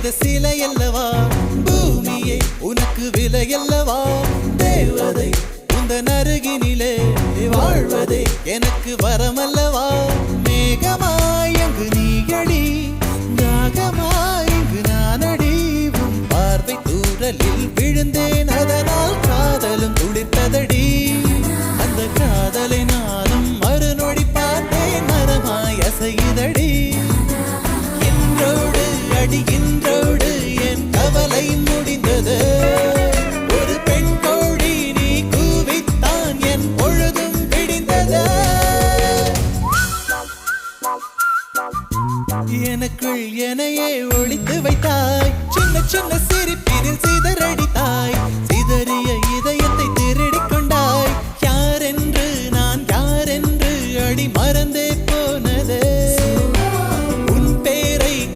செய்த சிலை அல்லவா பூமியே உனக்கு விலை அல்லவா தேவதை உந்தன் அருகினிலே வாழ்வதே எனக்கு வரமல்லவா மேகமாய் அங்கு நீயடி தாகமாய் இங்கு நானடி உன் பார்வை தூரலில் விழுந்தேன் அதனால் காதலும் துளிர்த்ததடி அந்த காதலை நானும் மறுநொடி பார்த்தேன் மரமாய் அசையுதடி இன்றோடு அடி இன்றோடு என் கவலை முடிந்தது ஒரு பெண் கோழி நீ கூவித்தான் என் பொழுதும் விடிந்தது எனக்குள் எனையே ஒழித்து வைத்தாய் சின்ன சின்ன சிரிப்பினில் சிதறடித்தாய் சிதறிய